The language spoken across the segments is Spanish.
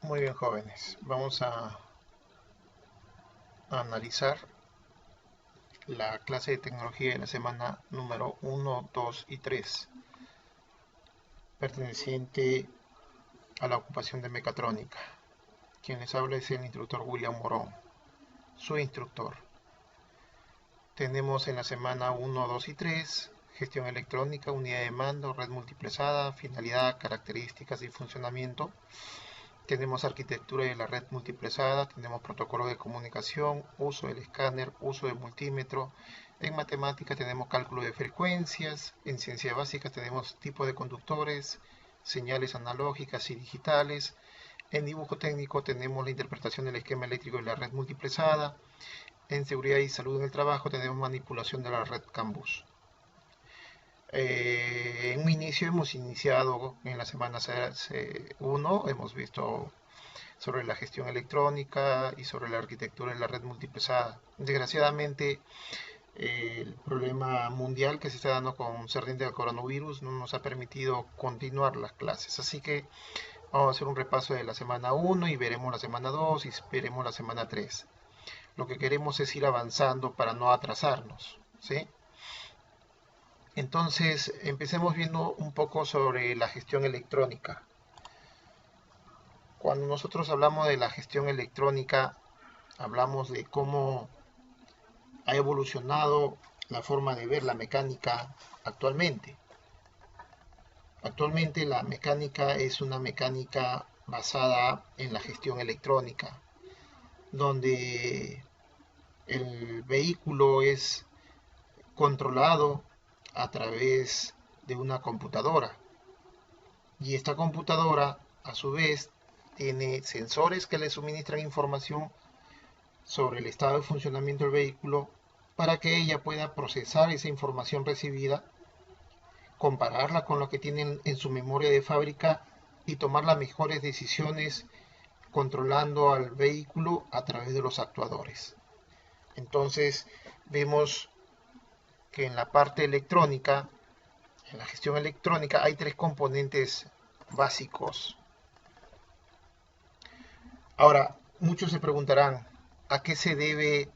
Muy bien, jóvenes. Vamos a analizar la clase de tecnología de la semana número 1, 2 y 3, perteneciente a la ocupación de mecatrónica. Quien les habla es el instructor William Morón, su instructor. Tenemos en la semana 1, 2 y 3 gestión electrónica, unidad de mando, red multiplexada, finalidad, características y funcionamiento. Tenemos arquitectura de la red multiplexada, tenemos protocolo de comunicación, uso del escáner, uso del multímetro. En matemática tenemos cálculo de frecuencias, en ciencias básicas tenemos tipo de conductores, señales analógicas y digitales. En dibujo técnico tenemos la interpretación del esquema eléctrico de la red multiplexada. En seguridad y salud en el trabajo tenemos manipulación de la red CAN-bus. En un inicio hemos iniciado en la semana 1, hemos visto sobre la gestión electrónica y sobre la arquitectura de la red multiplexada. Desgraciadamente, el problema mundial que se está dando concerniente al coronavirus no nos ha permitido continuar las clases. Así que vamos a hacer un repaso de la semana 1 y veremos la semana 2 y veremos la semana 3. Lo que queremos es ir avanzando para no atrasarnos, ¿sí? Entonces, empecemos viendo un poco sobre la gestión electrónica. Cuando nosotros hablamos de la gestión electrónica, hablamos de cómo ha evolucionado la forma de ver la mecánica actualmente. Actualmente la mecánica es una mecánica basada en la gestión electrónica, donde el vehículo es controlado a través de una computadora. Y esta computadora, a su vez, tiene sensores que le suministran información sobre el estado de funcionamiento del vehículo para que ella pueda procesar esa información recibida, compararla con lo que tiene en su memoria de fábrica y tomar las mejores decisiones controlando al vehículo a través de los actuadores. Entonces vemos que en la parte electrónica, en la gestión electrónica, hay tres componentes básicos. Ahora, muchos se preguntarán, ¿a qué se debe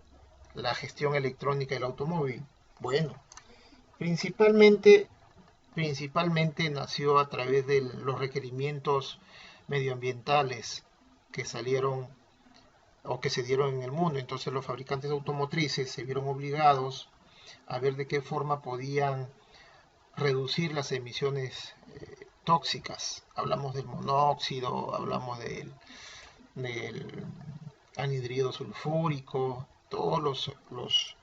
la gestión electrónica del automóvil? Bueno, principalmente nació a través de los requerimientos medioambientales que salieron o que se dieron en el mundo. Entonces los fabricantes automotrices se vieron obligados a ver de qué forma podían reducir las emisiones tóxicas. Hablamos del monóxido, hablamos del anhidrido sulfúrico, todos los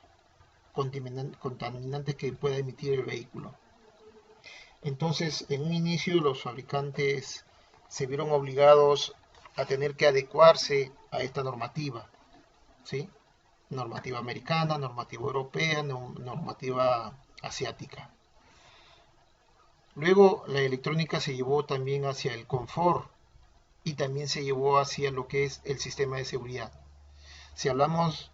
contaminantes que pueda emitir el vehículo. Entonces, en un inicio los fabricantes se vieron obligados a tener que adecuarse a esta normativa, ¿sí? Normativa americana, normativa europea, normativa asiática. Luego la electrónica se llevó también hacia el confort y también se llevó hacia lo que es el sistema de seguridad. Si hablamos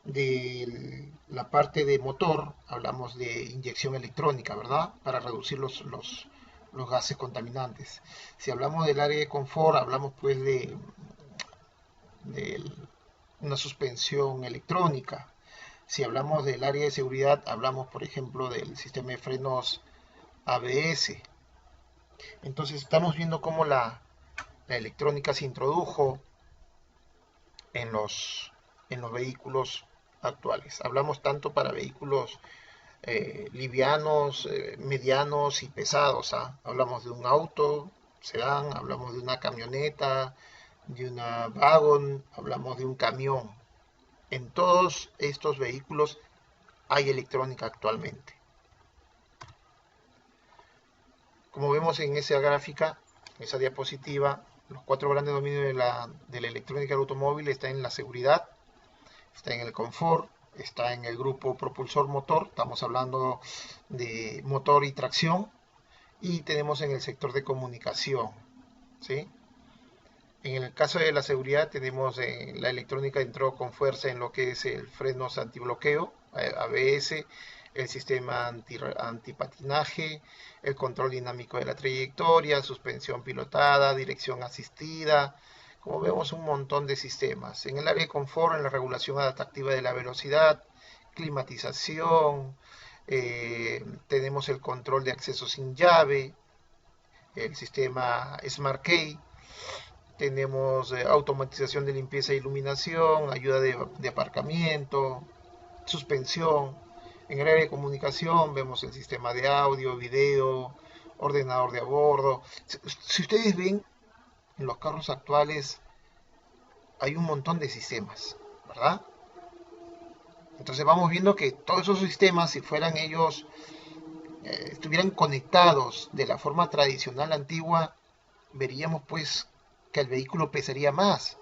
de la parte de motor, hablamos de inyección electrónica, ¿verdad? Para reducir los gases contaminantes. Si hablamos del área de confort, hablamos pues de una suspensión electrónica. Si hablamos del área de seguridad, hablamos por ejemplo del sistema de frenos ABS. Entonces estamos viendo cómo la electrónica se introdujo en los vehículos actuales. Hablamos tanto para vehículos livianos, medianos y pesados. Hablamos de un auto, sedán, hablamos de una camioneta, de una wagon, hablamos de un camión. En todos estos vehículos hay electrónica actualmente. Como vemos en esa gráfica, en esa diapositiva, los cuatro grandes dominios de la electrónica del automóvil están en la seguridad, está en el confort, está en el grupo propulsor-motor, estamos hablando de motor y tracción, y tenemos en el sector de comunicación, ¿sí? En el caso de la seguridad tenemos la electrónica entró con fuerza en lo que es el frenos antibloqueo, ABS, el sistema antipatinaje, el control dinámico de la trayectoria, suspensión pilotada, dirección asistida, como vemos, un montón de sistemas. En el área de confort, en la regulación adaptativa de la velocidad, climatización, tenemos el control de acceso sin llave, el sistema Smart Key, tenemos automatización de limpieza e iluminación, ayuda de aparcamiento, suspensión. En el área de comunicación vemos el sistema de audio, video, ordenador de a bordo. Si ustedes ven, en los carros actuales hay un montón de sistemas, ¿verdad? Entonces vamos viendo que todos esos sistemas, si fueran ellos, estuvieran conectados de la forma tradicional antigua, veríamos pues que el vehículo pesaría más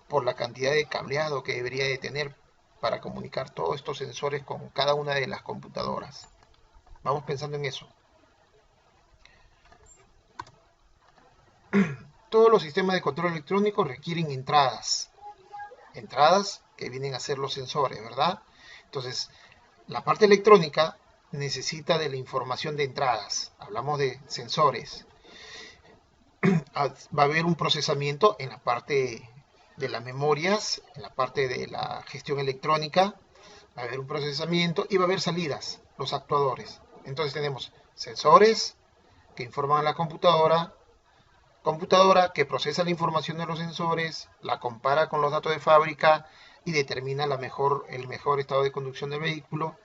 por la cantidad de cableado que debería de tener para comunicar todos estos sensores con cada una de las computadoras. Vamos pensando en eso. Todos los sistemas de control electrónico requieren entradas que vienen a ser los sensores, ¿verdad? Entonces, la parte electrónica necesita de la información de entradas. Hablamos de sensores. Va a haber un procesamiento en la parte de las memorias, en la parte de la gestión electrónica. Va a haber un procesamiento y va a haber salidas, los actuadores. Entonces tenemos sensores que informan a la computadora que procesa la información de los sensores, la compara con los datos de fábrica y determina el mejor estado de conducción del vehículo.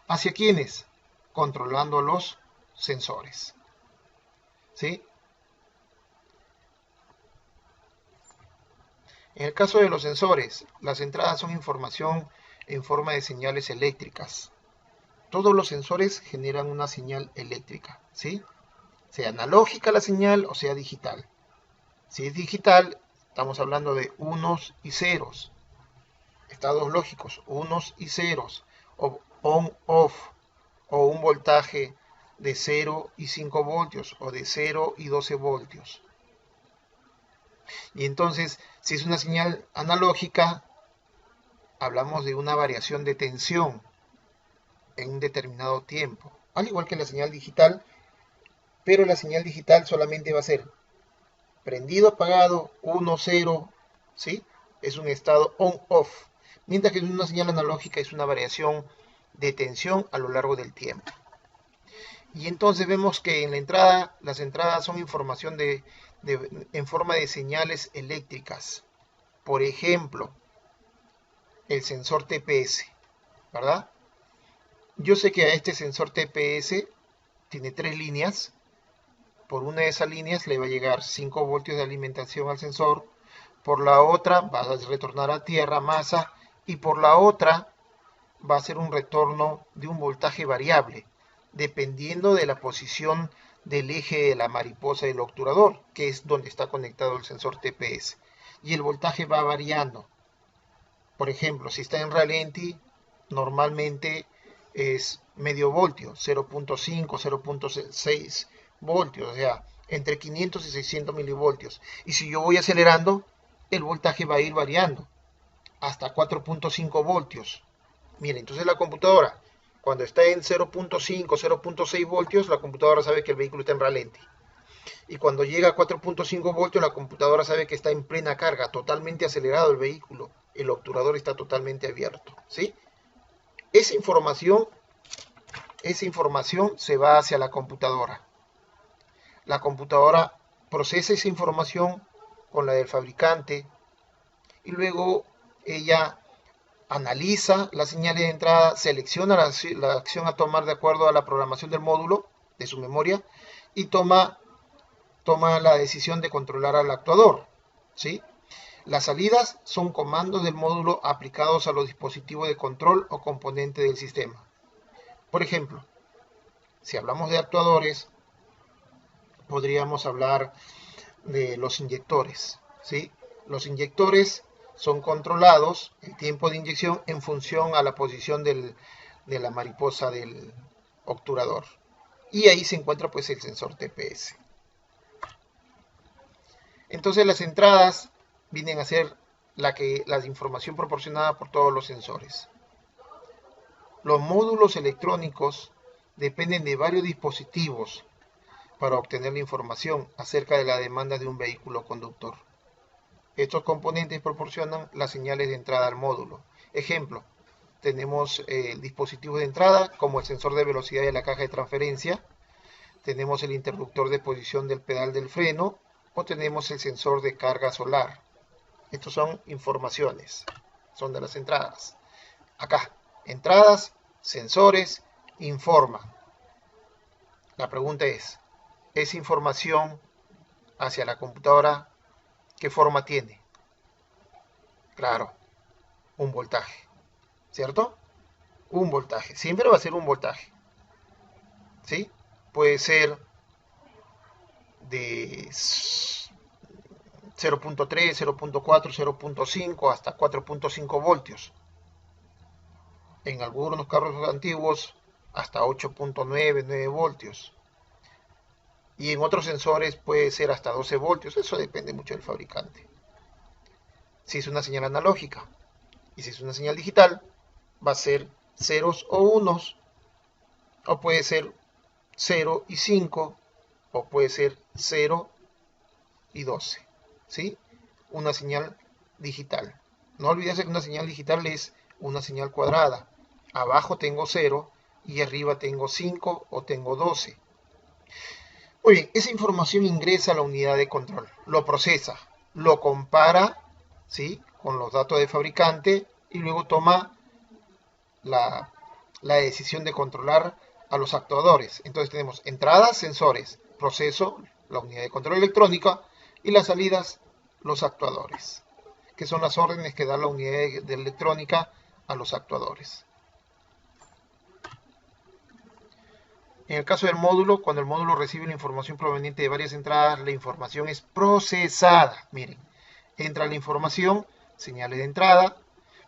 ¿Hacia quiénes? Controlando los sensores. ¿Sí? En el caso de los sensores, las entradas son información en forma de señales eléctricas. Todos los sensores generan una señal eléctrica, ¿sí? Sea analógica la señal o sea digital. Si es digital, estamos hablando de unos y ceros, estados lógicos, unos y ceros, o on-off, o un voltaje de 0 y 5 voltios, o de 0 y 12 voltios. Y entonces, si es una señal analógica, hablamos de una variación de tensión en un determinado tiempo, al igual que la señal digital, pero la señal digital solamente va a ser prendido, apagado, 1, 0, ¿sí? Es un estado on-off, mientras que una señal analógica es una variación de tensión a lo largo del tiempo. Y entonces vemos que en la entrada, las entradas son información en forma de señales eléctricas. Por ejemplo, el sensor TPS, ¿verdad? Yo sé que a este sensor TPS tiene 3 líneas. Por una de esas líneas le va a llegar 5 voltios de alimentación al sensor. Por la otra va a retornar a tierra, masa. Y por la otra va a ser un retorno de un voltaje variable, dependiendo de la posición del eje de la mariposa del obturador, que es donde está conectado el sensor TPS. Y el voltaje va variando. Por ejemplo, si está en ralenti, normalmente es medio voltio, 0.5, 0.6 voltios, o sea, entre 500 y 600 milivoltios. Y si yo voy acelerando, el voltaje va a ir variando hasta 4.5 voltios. Miren, entonces la computadora, cuando está en 0.5, 0.6 voltios, la computadora sabe que el vehículo está en ralenti. Y cuando llega a 4.5 voltios, la computadora sabe que está en plena carga, totalmente acelerado el vehículo. El obturador está totalmente abierto, ¿sí? Esa información se va hacia la computadora. La computadora procesa esa información con la del fabricante y luego ella analiza las señales de entrada, selecciona la acción a tomar de acuerdo a la programación del módulo, de su memoria, y toma la decisión de controlar al actuador, ¿sí? Las salidas son comandos del módulo aplicados a los dispositivos de control o componente del sistema. Por ejemplo, si hablamos de actuadores, podríamos hablar de los inyectores, ¿sí? Los inyectores son controlados, el tiempo de inyección, en función a la posición de la mariposa del obturador. Y ahí se encuentra pues el sensor TPS. Entonces las entradas vienen a ser la información proporcionada por todos los sensores. Los módulos electrónicos dependen de varios dispositivos para obtener la información acerca de la demanda de un vehículo conductor. Estos componentes proporcionan las señales de entrada al módulo. Ejemplo, tenemos el dispositivo de entrada como el sensor de velocidad de la caja de transferencia, tenemos el interruptor de posición del pedal del freno o tenemos el sensor de carga solar. Estos son informaciones, son de las entradas. Acá, entradas, sensores, informa. La pregunta es, ¿esa información hacia la computadora qué forma tiene? Claro, un voltaje, ¿cierto? Un voltaje, siempre va a ser un voltaje, ¿sí? Puede ser de 0.3, 0.4, 0.5 hasta 4.5 voltios. En algunos carros antiguos hasta 8.9, 9 voltios. Y en otros sensores puede ser hasta 12 voltios. Eso depende mucho del fabricante. Si es una señal analógica y si es una señal digital, va a ser ceros o unos, o puede ser 0 y 5, o puede ser 0 y 12. ¿Sí? Una señal digital. No olvides que una señal digital es una señal cuadrada. Abajo tengo 0 y arriba tengo 5 o tengo 12. Muy bien, esa información ingresa a la unidad de control, lo procesa, lo compara, ¿sí?, con los datos del fabricante y luego toma la decisión de controlar a los actuadores. Entonces tenemos entradas, sensores, proceso, la unidad de control electrónica, y las salidas, los actuadores, que son las órdenes que da la unidad de electrónica a los actuadores. En el caso del módulo, cuando el módulo recibe la información proveniente de varias entradas, la información es procesada. Miren, entra la información, señales de entrada,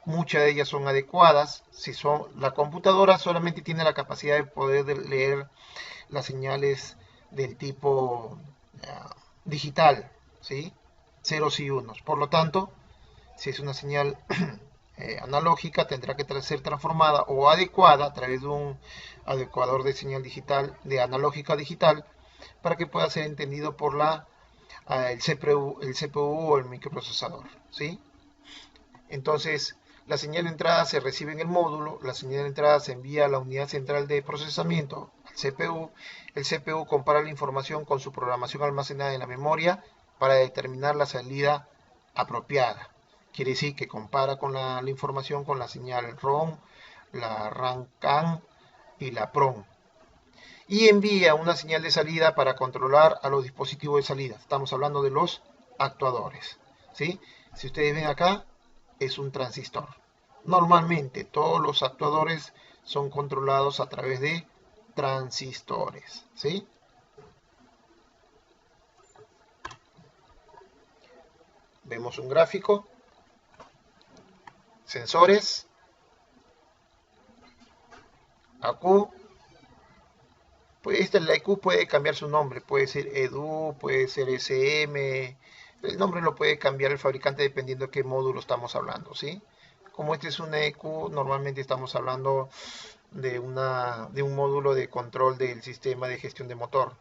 muchas de ellas son adecuadas. Si son, la computadora solamente tiene la capacidad de poder leer las señales del tipo digital, ¿sí? Ceros y unos. Por lo tanto, si es una señal analógica, tendrá que ser transformada o adecuada a través de un adecuador de señal digital, de analógica a digital, para que pueda ser entendido por el CPU o el microprocesador, ¿sí? Entonces, la señal de entrada se recibe en el módulo, la señal de entrada se envía a la unidad central de procesamiento, al CPU. El CPU compara la información con su programación almacenada en la memoria para determinar la salida apropiada. Quiere decir que compara con la información con la señal ROM, la RAM-CAN y la PROM. Y envía una señal de salida para controlar a los dispositivos de salida. Estamos hablando de los actuadores, ¿sí? Si ustedes ven acá, es un transistor. Normalmente todos los actuadores son controlados a través de transistores, ¿sí? Vemos un gráfico, sensores, AQ, pues la EQ puede cambiar su nombre, puede ser EDU, puede ser SM, el nombre lo puede cambiar el fabricante dependiendo de qué módulo estamos hablando, ¿sí? Como este es una EQ, normalmente estamos hablando de un módulo de control del sistema de gestión de motor.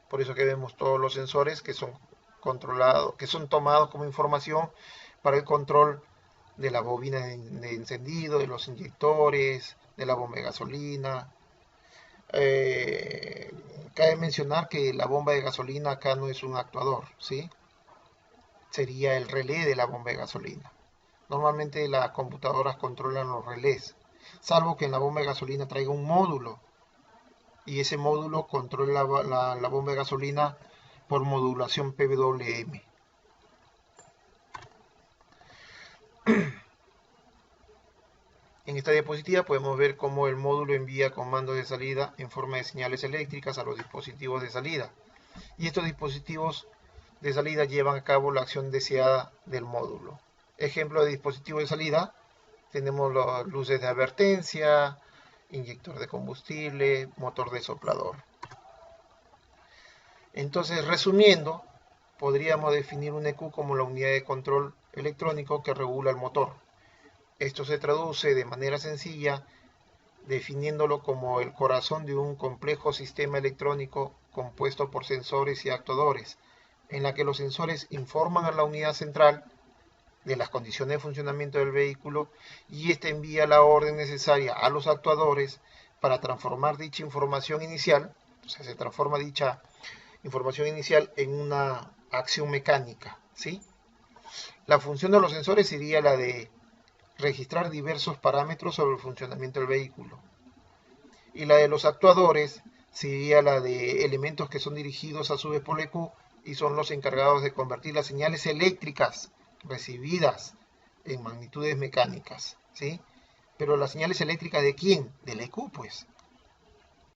Por eso que vemos todos los sensores que son controlados, que son tomados como información para el control de la bobina de encendido, de los inyectores, de la bomba de gasolina. Cabe mencionar que la bomba de gasolina acá no es un actuador, ¿sí? Sería el relé de la bomba de gasolina. Normalmente las computadoras controlan los relés, salvo que en la bomba de gasolina traiga un módulo y ese módulo controla la bomba de gasolina por modulación PWM. En esta diapositiva podemos ver cómo el módulo envía comandos de salida en forma de señales eléctricas a los dispositivos de salida. Y estos dispositivos de salida llevan a cabo la acción deseada del módulo. Ejemplo de dispositivo de salida, tenemos las luces de advertencia, inyector de combustible, motor de soplador. Entonces, resumiendo, podríamos definir un EQ como la unidad de control electrónico que regula el motor. Esto se traduce de manera sencilla definiéndolo como el corazón de un complejo sistema electrónico compuesto por sensores y actuadores. en la que los sensores informan a la unidad central de las condiciones de funcionamiento del vehículo y ésta envía la orden necesaria a los actuadores para transformar dicha información inicial, o sea, se transforma dicha información inicial en una acción mecánica, ¿sí? La función de los sensores sería la de registrar diversos parámetros sobre el funcionamiento del vehículo. Y la de los actuadores sería la de elementos que son dirigidos a su vez por el EQ y son los encargados de convertir las señales eléctricas recibidas en magnitudes mecánicas, ¿sí? Pero las señales eléctricas ¿de quién? Del EQ, pues.